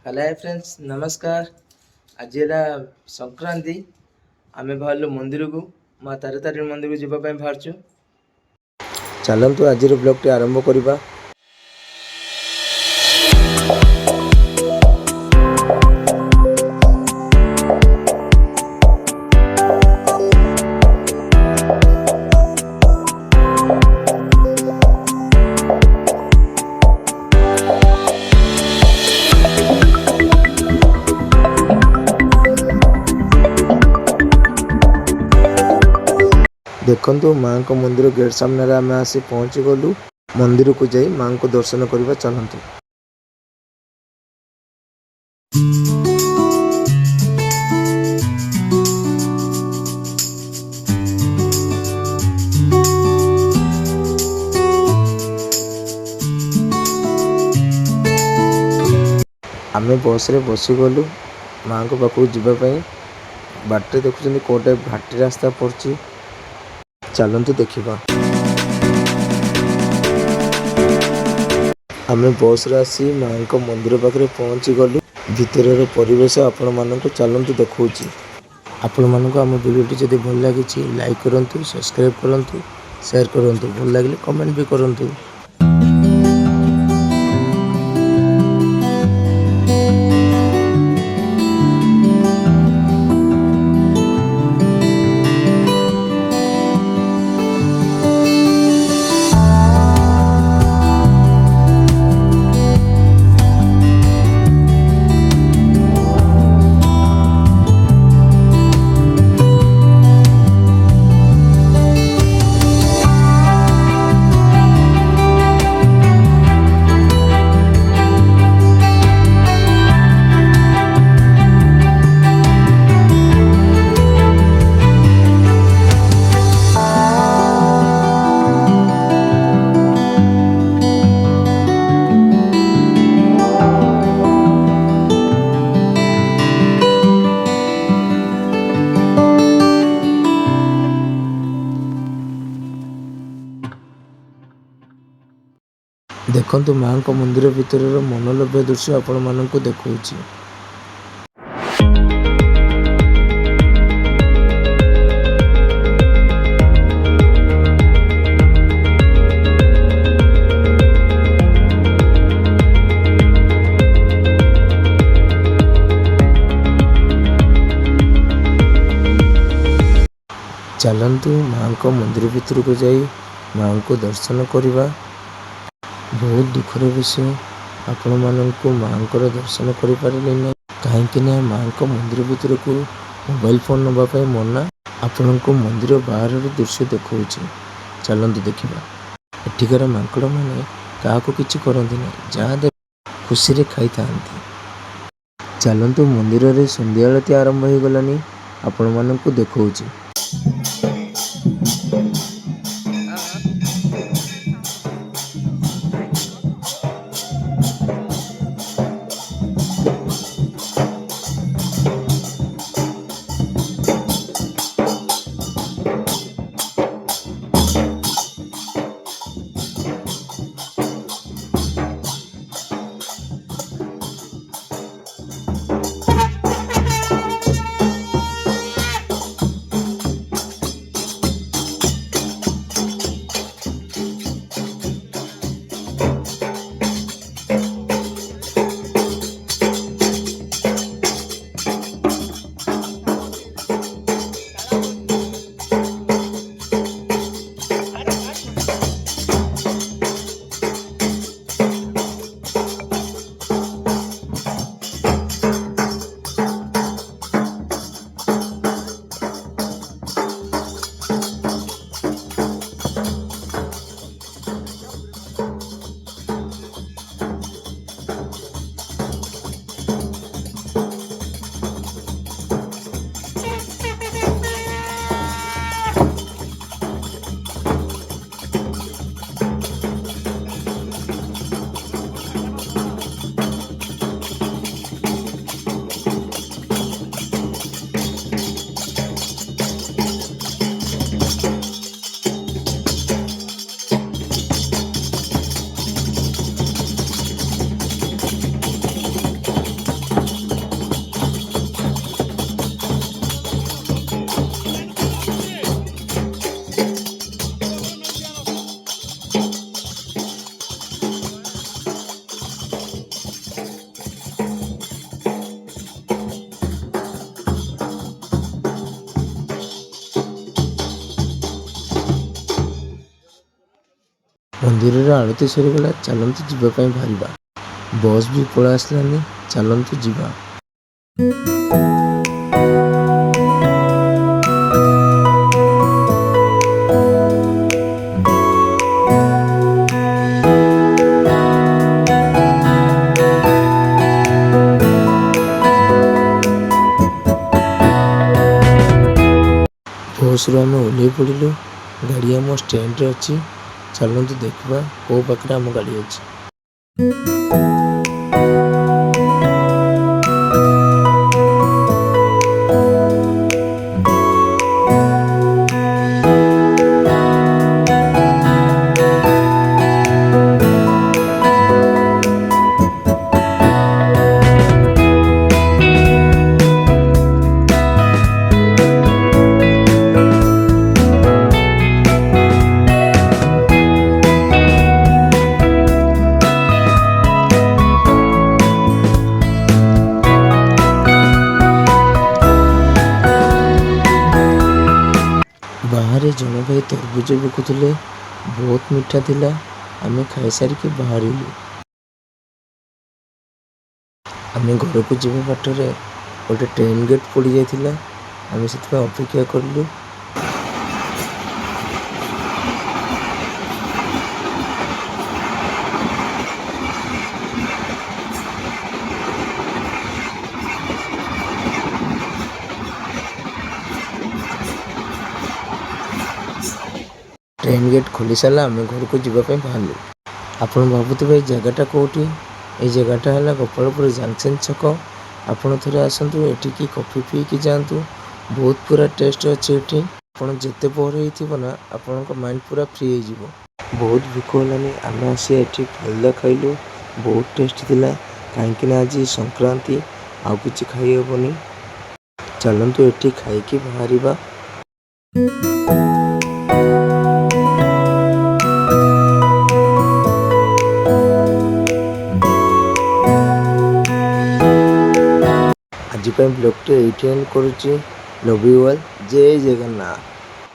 Hello hi friends नमस्कार। आज है संक्रांति। आमे बाहर मंदिर को माँ तारतारिणी मंदिर को जावाई बाहर। चलतु आज ब्लॉग टी आरंभ करवा। देखु माँ को मंदिर गेट सामने आम आसी पहुँची गलु। मंदिर को जाई माँ को दर्शन करवा। चलतु आम बस रे बसी गलु माँ को पाखक जावाई। बाटे देखुं कोटे घाटी रास्ता पड़ी। चलतु देखा। आम बस रे आसी माँ को मंदिर पाखे पहुँची गलु। भितर परिवेश आपण मानक चलतु देखा। आपण मानक आम वीडियो जदि भल लगी लाइक करूँ, सब्सक्राइब करूँ, शेयर करूँ, भल लगे कमेंट भी करूँ। देखु माँ को मंदिर भितर मनोलोभ्य दृश्य आपण मानक देखा। चलतु माँ को मंदिर भितर को जाई माँ को दर्शन करवा। बहुत दुखर विषय आपण मानक माँ को दर्शन कर पारे ना कहीं माँ को मंदिर भितर को मोबाइल फोन नापी मना। आपण को मंदिर बाहर दृश्य देखा। चलतु देखा। एठिकार माकड़ मैंने क्या किसी करती ना जहाँ दे खुशी खाई था। चलतु मंदिर में संध्या आरती आरंभ हो गलानी। आपण मानक देखा। ମନ୍ଦିରର ଆଳତି ସରିଗଲା, ଚାଲନ୍ତୁ ଯିବା ପାଇଁ ବାହାରିବା। ବସ୍ ବି ପଳେଇ ଆସିଲାନି, ଚାଲନ୍ତୁ ଯିବା। ବସ୍ରୁ ଆମେ ଓହ୍ଲେଇ ପଡ଼ିଲୁ। ଗାଡ଼ି ଆମ ଷ୍ଟାଣ୍ଡରେ ଅଛି, ଚାଲନ୍ତୁ ଦେଖିବା କେଉଁ ପାଖରେ ଆମ ଗାଡ଼ି ଅଛି। ବାହାରେ ଜଣେ ଭାଇ ତରଭୁଜ ବିକୁଥିଲେ, ବହୁତ ମିଠା ଥିଲା। ଆମେ ଖାଇସାରିକି ବାହାରିଲୁ। ଆମେ ଘରକୁ ଯିବା ବାଟରେ ଗୋଟେ ଟ୍ରେନ୍ ଗେଟ୍ ପଡ଼ିଯାଇଥିଲା, ଆମେ ସେଥିପାଇଁ ଅପେକ୍ଷା କଲୁ। ट्रेन गेट खोली सारा आम घर को जीवाई बाहर। ଆପଣ ଭାବୁଥିବେ ଏଇ ଜାଗାଟା କେଉଁଠି? ଏଇ ଜାଗାଟା ହେଲା ଗୋପାଳପୁର ଜଙ୍କସନ୍ ଛକ। ଆପଣ ଥରେ ଆସନ୍ତୁ, ଏଠିକି କଫି ପିଇକି ଯାଆନ୍ତୁ। ବହୁତ ପୁରା ଟେଷ୍ଟ ଅଛି ଏଠି। ଆପଣ ଯେତେ ବୋର୍ ହେଇଥିବ ନା, ଆପଣଙ୍କ ମାଇଣ୍ଡ ପୁରା ଫ୍ରି ହେଇଯିବ। ବହୁତ ଭୋକ ହେଲାନି, ଆମେ ଆସି ଏଠି ଫାଲୁଦା ଖାଇଲୁ। ବହୁତ ଟେଷ୍ଟ ଥିଲା, କାହିଁକିନା ଆଜି ସଂକ୍ରାନ୍ତି, ଆଉ କିଛି ଖାଇ ହେବନି। ଚାଲନ୍ତୁ ଏଠି ଖାଇକି ବାହାରିବା। आज ब्लॉग टे एंड करुच्ची। Love you all. जय जगन्नाथ।